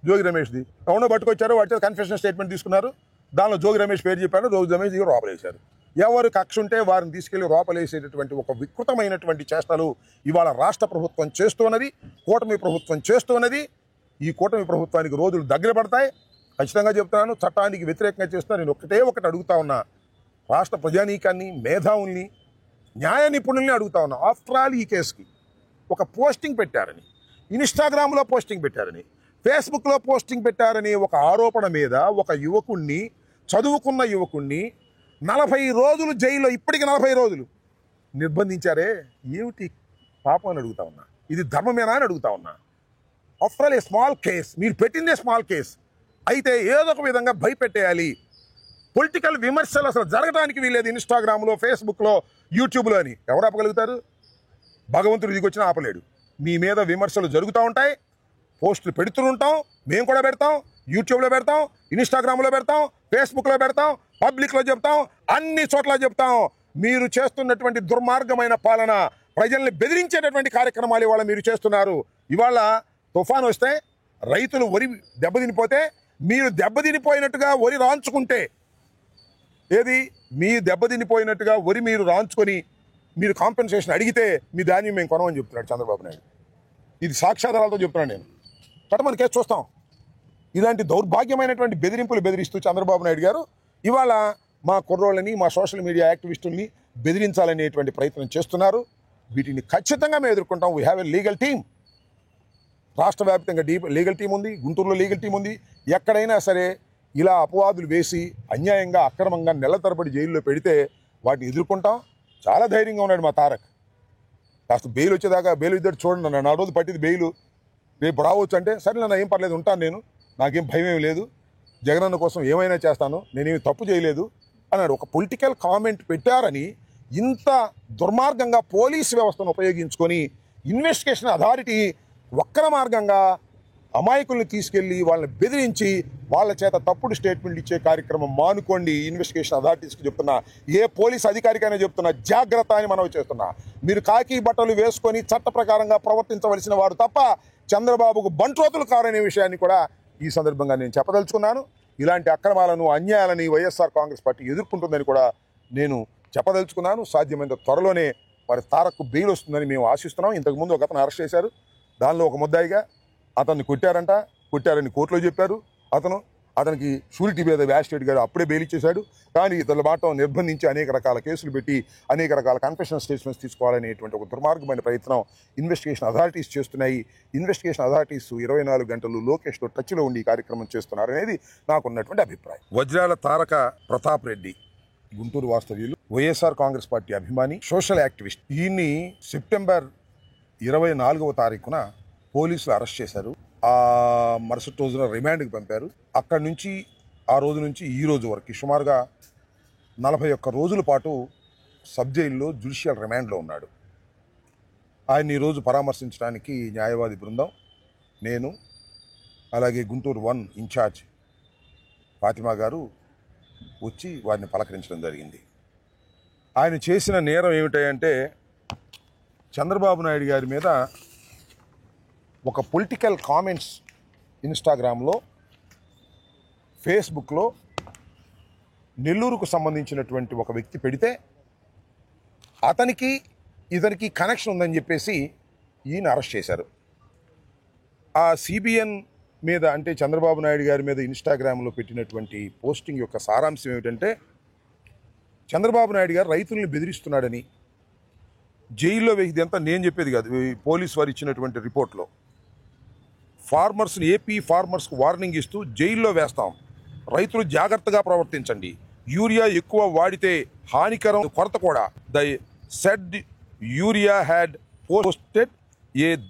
జోగి రమేష్ది ఎవరో పట్టుకొచ్చారు, వాటి కన్ఫెషన్ స్టేట్మెంట్ తీసుకున్నారు. దానిలో జోగి రమేష్ పేరు చెప్పారు, జోగి రమేష్ దగ్గర లోపలేశారు. ఎవరు కక్ష ఉంటే వారిని తీసుకెళ్లి లోపలేసేటటువంటి ఒక వికృతమైనటువంటి చేష్టలు ఇవాళ రాష్ట్ర ప్రభుత్వం చేస్తున్నది, కూటమి ప్రభుత్వం చేస్తున్నది. ఈ కూటమి ప్రభుత్వానికి రోజులు దగ్గర పడతాయి. ఖచ్చితంగా చెప్తున్నాను, చట్టానికి వ్యతిరేకంగా చేస్తున్నా. నేను ఒకటి అడుగుతా ఉన్నా, రాష్ట్ర ప్రజానీకాన్ని, మేధావుల్ని, న్యాయ నిపుణుల్ని అడుగుతా ఉన్నా. ఆఫ్టర్ ఆల్ ఈ కేసుకి ఒక పోస్టింగ్ పెట్టారని, ఇన్స్టాగ్రామ్లో పోస్టింగ్ పెట్టారని, ఫేస్బుక్లో పోస్టింగ్ పెట్టారని ఒక ఆరోపణ మీద ఒక యువకుణ్ణి, చదువుకున్న యువకుణ్ణి 40 రోజులు జైల్లో, ఇప్పటికి 40 రోజులు నిర్బంధించారే, ఏమిటి పాపం అని అడుగుతా ఉన్నా. ఇది ధర్మమేనా అని అడుగుతా ఉన్నా. After all a small case, మీరు పెట్టిందే స్మాల్ కేస్ అయితే ఏదో ఒక విధంగా భయపెట్టేయాలి. పొలిటికల్ విమర్శలు అసలు జరగడానికి వీలేదు ఇన్స్టాగ్రామ్లో, ఫేస్బుక్లో, యూట్యూబ్లో అని ఎవరు ఆపగలుగుతారు? భగవంతుడు దిగొచ్చినా ఆపలేడు. మీ మీద విమర్శలు జరుగుతూ ఉంటాయి, పోస్టులు పెడుతూ ఉంటాం, మేము కూడా పెడతాం, యూట్యూబ్లో పెడతాం, ఇన్స్టాగ్రామ్లో పెడతాం, ఫేస్బుక్లో పెడతాం, పబ్లిక్లో చెప్తాం, అన్ని చోట్ల చెప్తాం. మీరు చేస్తున్నటువంటి దుర్మార్గమైన పాలన, ప్రజల్ని బెదిరించేటటువంటి కార్యక్రమాలు ఇవాళ మీరు చేస్తున్నారు. ఇవాళ తుఫాను వస్తే రైతులు వరి దెబ్బతినిపోతే, మీరు దెబ్బతినిపోయినట్టుగా వరి రాంచుకుంటే, ఏది మీ దెబ్బతినిపోయినట్టుగా వరి మీరు రాంచుకొని మీరు కాంపెన్సేషన్ అడిగితే మీ ధాన్యం మేము కొనమని చెప్తున్నాడు చంద్రబాబు నాయుడు. ఇది సాక్ష్యాధారాలతో చెప్తున్నాను నేను. మన కేసు చూస్తాం. ఇలాంటి దౌర్భాగ్యమైనటువంటి బెదిరింపులు బెదిరిస్తూ చంద్రబాబు నాయుడు గారు ఇవాళ మా కుర్రోళ్ళని, మా సోషల్ మీడియా యాక్టివిస్టుల్ని బెదిరించాలనేటువంటి ప్రయత్నం చేస్తున్నారు. వీటిని ఖచ్చితంగా మేము ఎదుర్కొంటాం. We have a legal team. రాష్ట్ర వ్యాప్తంగా లీగల్ టీం ఉంది, గుంటూరులో లీగల్ టీం ఉంది. ఎక్కడైనా సరే ఇలా అపవాదులు వేసి అన్యాయంగా, అక్రమంగా నెల తరబడి జైల్లో పెడితే వాటిని ఎదుర్కొంటాం. చాలా ధైర్యంగా ఉన్నాడు మా తారక్. కాస్త బెయిల్ వచ్చేదాకా బెయిల్ ఇద్దరు చూడండి అన్న, 4 రోజులు పట్టింది బెయిల్, రేపు రావచ్చు అంటే సరే నన్ను ఏం పర్లేదు, ఉంటాను నేను, నాకేం భయం ఏం లేదు, జగనన్న కోసం ఏమైనా చేస్తాను, నేనేమి తప్పు చేయలేదు అన్నాడు. ఒక పొలిటికల్ కామెంట్ పెట్టారని ఇంత దుర్మార్గంగా పోలీసు వ్యవస్థను ఉపయోగించుకొని ఇన్వెస్టిగేషన్ అథారిటీ వక్ర మార్గంగా అమాయకుల్ని తీసుకెళ్లి వాళ్ళని బెదిరించి వాళ్ళ చేత తప్పుడు స్టేట్మెంట్ ఇచ్చే కార్యక్రమం మానుకోండి. ఇన్వెస్టిగేషన్ అథారిటీస్కి చెప్తున్నా, ఏ పోలీస్ అధికారికైనా చెప్తున్నా, జాగ్రత్త అని మనవి చేస్తున్నా. మీరు కాకి బట్టలు వేసుకొని చట్ట ప్రకారంగా ప్రవర్తించవలసిన వారు తప్ప చంద్రబాబుకు బంట్రోతులు కారనే విషయాన్ని కూడా ఈ సందర్భంగా నేను చెప్పదలుచుకున్నాను. ఇలాంటి అక్రమాలను, అన్యాయాలని వైఎస్ఆర్ కాంగ్రెస్ పార్టీ ఎదుర్కొంటుందని కూడా నేను చెప్పదలుచుకున్నాను. సాధ్యమైనంత త్వరలోనే మరి తారక్కు బెయిల్ వస్తుందని మేము ఆశిస్తున్నాం. ఇంతకుముందు ఒక అతను అరెస్ట్ చేశారు, దానిలో ఒక ముద్దాయిగా అతన్ని కొట్టారని కోర్టులో చెప్పారు. అతనికి షూరిటీ మీద వ్యాజిస్ట్రేట్ గారు అప్పుడే బెయిల్ ఇచ్చేశాడు. కానీ ఇతరుల మాట నిర్బంధించి అనేక రకాల కేసులు పెట్టి అనేక రకాల కన్ఫెషన్ స్టేట్మెంట్స్ తీసుకోవాలనేటువంటి ఒక దుర్మార్గమైన ప్రయత్నం ఇన్వెస్టిగేషన్ అథారిటీస్ చేస్తున్నాయి. ఇన్వెస్టిగేషన్ అథారిటీస్ 24 గంటలు లోకేష్తో టచ్లో ఉండి ఈ కార్యక్రమం చేస్తున్నారనేది నాకున్నటువంటి అభిప్రాయం. వజ్రాల తారక ప్రతాప్ రెడ్డి, గుంటూరు వాస్తవ్యులు, వైఎస్ఆర్ కాంగ్రెస్ పార్టీ అభిమాని, సోషల్ యాక్టివిస్ట్. ఈయన్ని సెప్టెంబర్ 24వ తారీఖున పోలీసులు అరెస్ట్ చేశారు. ఆ మరుసటి రోజున రిమాండ్కి పంపారు. అక్కడి నుంచి ఆ రోజు నుంచి ఈ రోజు వరకు సుమారుగా 41 రోజుల పాటు సబ్ జైల్లో జ్యుడిషియల్ రిమాండ్లో ఉన్నాడు. ఆయన ఈరోజు పరామర్శించడానికి న్యాయవాది బృందం, నేను, అలాగే గుంటూరు 1 ఇన్ఛార్జ్ ఫాతిమా గారు వచ్చి వారిని పలకరించడం జరిగింది. ఆయన చేసిన నేరం ఏమిటంటే చంద్రబాబు నాయుడు గారి మీద ఒక పొలిటికల్ కామెంట్స్ ఇన్స్టాగ్రామ్లో, ఫేస్బుక్లో నెల్లూరుకు సంబంధించినటువంటి ఒక వ్యక్తి పెడితే ఇతనికి కనెక్షన్ ఉందని చెప్పేసి ఈయన అరెస్ట్ చేశారు. ఆ సిబిఎన్ మీద, అంటే చంద్రబాబు నాయుడు గారి మీద ఇన్స్టాగ్రామ్లో పెట్టినటువంటి పోస్టింగ్ యొక్క సారాంశం ఏమిటంటే చంద్రబాబు నాయుడు గారు రైతుల్ని బెదిరిస్తున్నాడని, జైల్లో వేసి, అంతా నేను చెప్పేది కాదు, పోలీసు వారు ఇచ్చినటువంటి రిపోర్ట్లో ఏపీ ఫార్మర్స్కు వార్నింగ్ ఇస్తూ జైల్లో వేస్తాం, రైతులు జాగ్రత్తగా ప్రవర్తించండి, యూరియా ఎక్కువ వాడితే హానికరం, కొరత కూడా. The said urea had posted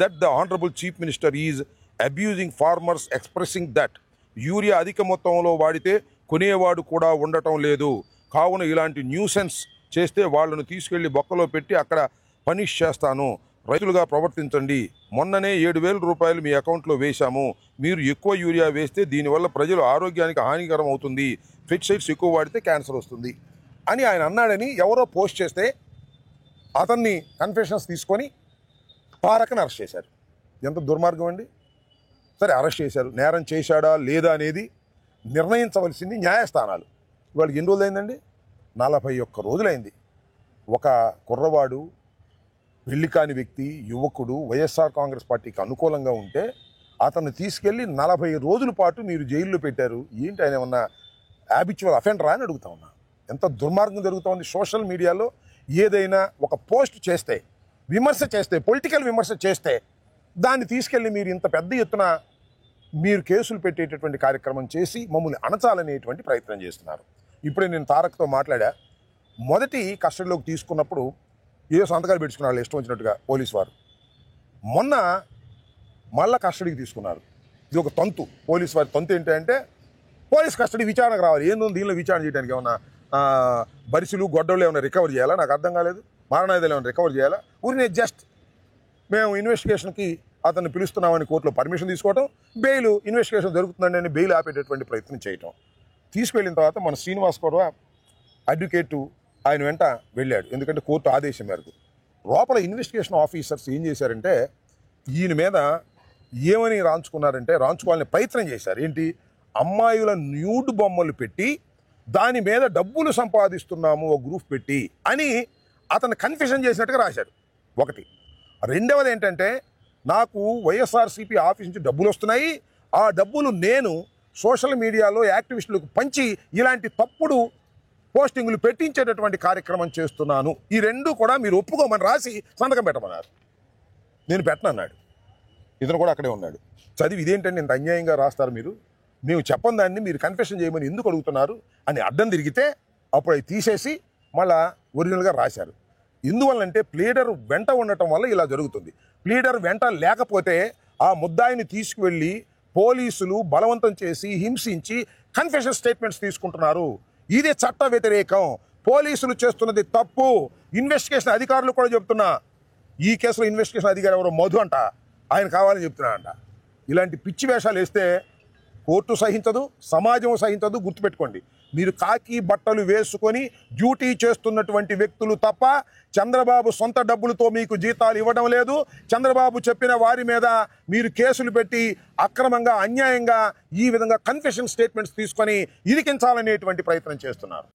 that the honourable chief minister is abusing farmers, expressing that urea అధిక మొత్తంలో వాడితే కొనేవాడు కూడా ఉండటం లేదు, కావున ఇలాంటి న్యూసెన్స్ చేస్తే వాళ్ళను తీసుకెళ్లి బొక్కలో పెట్టి అక్కడ పనిష్ చేస్తాను, రైతులుగా ప్రవర్తించండి, మొన్ననే 7,000 రూపాయలు మీ అకౌంట్లో వేశాము, మీరు ఎక్కువ యూరియా వేస్తే దీనివల్ల ప్రజల ఆరోగ్యానికి హానికరం అవుతుంది, పెస్టిసైడ్స్ ఎక్కువ వాడితే క్యాన్సర్ వస్తుంది అని ఆయన అన్నాడని ఎవరో పోస్ట్ చేస్తే అతన్ని కన్ఫెషన్స్ తీసుకొని తారకని అరెస్ట్ చేశారు. ఎంత దుర్మార్గం అండి! సరే అరెస్ట్ చేశారు, నేరం చేశాడా లేదా అనేది నిర్ణయించవలసింది న్యాయస్థానాలు. ఇవాళ ఎన్ని రోజులు అయిందండి? 41 రోజులైంది. ఒక కుర్రవాడు, పెళ్లి కాని వ్యక్తి, యువకుడు వైఎస్ఆర్ కాంగ్రెస్ పార్టీకి అనుకూలంగా ఉంటే అతన్ని తీసుకెళ్ళి 40 రోజుల పాటు మీరు జైల్లో పెట్టారు. ఏంటి ఆయన ఏమన్నా హ్యాబిచువల్ అఫెండరా అని అడుగుతా ఉన్నా. ఎంత దుర్మార్గం జరుగుతూ ఉంది. సోషల్ మీడియాలో ఏదైనా ఒక పోస్ట్ చేస్తే, విమర్శ చేస్తే, పొలిటికల్ విమర్శ చేస్తే దాన్ని తీసుకెళ్ళి మీరు ఇంత పెద్ద ఎత్తున మీరు కేసులు పెట్టేటటువంటి కార్యక్రమం చేసి మమ్మల్ని అణచాలనేటువంటి ప్రయత్నం చేస్తున్నారు. ఇప్పుడే నేను తారక్తో మాట్లాడా. మొదటి కస్టడీలోకి తీసుకున్నప్పుడు ఏదో సంతకాలు పెట్టుకున్నారు ఇష్టం వచ్చినట్టుగా పోలీసు వారు. మొన్న మళ్ళా కస్టడీకి తీసుకున్నారు. ఇది ఒక తంతు. పోలీసు వారి తంతు ఏంటంటే పోలీస్ కస్టడీ విచారణకు రావాలి. ఏందో దీనిలో విచారణ చేయడానికి ఏమన్నా బరిసెలు గొడ్డలు ఏమైనా రికవర్ చేయాలా? నాకు అర్థం కాలేదు. మారణాయుధాలు ఏమైనా రికవర్ చేయాలా? ఊరినే జస్ట్ మేము ఇన్వెస్టిగేషన్కి అతన్ని పిలుస్తున్నామని కోర్టులో పర్మిషన్ తీసుకోవటం, బెయిల్ ఇన్వెస్టిగేషన్ జరుగుతుందండి అని బెయిల్ ఆపేటటువంటి ప్రయత్నం చేయటం. తీసుకువెళ్ళిన తర్వాత మన శ్రీనివాస్ కూడా అడ్వకేటు ఆయన వెంట వెళ్ళాడు. ఎందుకంటే కోర్టు ఆదేశం మేరకు. లోపల ఇన్వెస్టిగేషన్ ఆఫీసర్స్ ఏం చేశారంటే ఈయన మీద ఏమని రాంచుకోవాలని ప్రయత్నం చేశారు. ఏంటి? అమ్మాయిల న్యూడ్ బొమ్మలు పెట్టి దాని మీద డబ్బులు సంపాదిస్తున్నాము ఒక గ్రూప్ పెట్టి అని అతను కన్ఫెషన్ చేసినట్టుగా రాశాడు. ఒకటి. రెండవది ఏంటంటే నాకు వైఎస్ఆర్సీపీ ఆఫీస్ నుంచి డబ్బులు వస్తున్నాయి, ఆ డబ్బులు నేను సోషల్ మీడియాలో యాక్టివిస్టులకు పంచి ఇలాంటి తప్పుడు పోస్టింగులు పెట్టించేటటువంటి కార్యక్రమం చేస్తున్నాను. ఈ రెండు కూడా మీరు ఒప్పుకోమని రాసి సంతకం పెట్టమన్నారు. నేను పెట్టనన్నాడు. ఇతను కూడా అక్కడే ఉన్నాడు. చదివి ఇదేంటంటే ఇంత అన్యాయంగా రాస్తారు మీరు, మేము చెప్పని దాన్ని మీరు కన్ఫెషన్ చేయమని ఎందుకు అడుగుతున్నారు అని అడ్డం తిరిగితే అప్పుడు అవి తీసేసి మళ్ళా ఒరిజినల్గా రాశారు. ఎందువల్లంటే ప్లీడర్ వెంట ఉండటం వల్ల ఇలా జరుగుతుంది. ప్లీడర్ వెంట లేకపోతే ఆ ముద్దాయిని తీసుకువెళ్ళి పోలీసులు బలవంతం చేసి హింసించి కన్ఫెషన్ స్టేట్మెంట్స్ తీసుకుంటున్నారు. ఇది చట్ట వ్యతిరేకం. పోలీసులు చేస్తున్నది తప్పు. ఇన్వెస్టిగేషన్ అధికారులు కూడా చెప్తున్నా. ఈ కేసులో ఇన్వెస్టిగేషన్ అధికారి ఎవరో మధు అంట, ఆయన కావాలని చెప్తున్నాడంట. ఇలాంటి పిచ్చి వేషాలు వేస్తే కోర్టు సహించదు, సమాజం సహించదు. గుర్తుపెట్టుకోండి. మీరు కాకి బట్టలు వేసుకొని డ్యూటీ చేస్తున్నటువంటి వ్యక్తులు తప్ప చంద్రబాబు సొంత డబ్బులతో మీకు జీతాలు ఇవ్వడం లేదు. చంద్రబాబు చెప్పిన వారి మీద మీరు కేసులు పెట్టి అక్రమంగా, అన్యాయంగా ఈ విధంగా కన్ఫెషన్ స్టేట్మెంట్స్ తీసుకొని ఇరికించాలనేటువంటి ప్రయత్నం చేస్తున్నారు.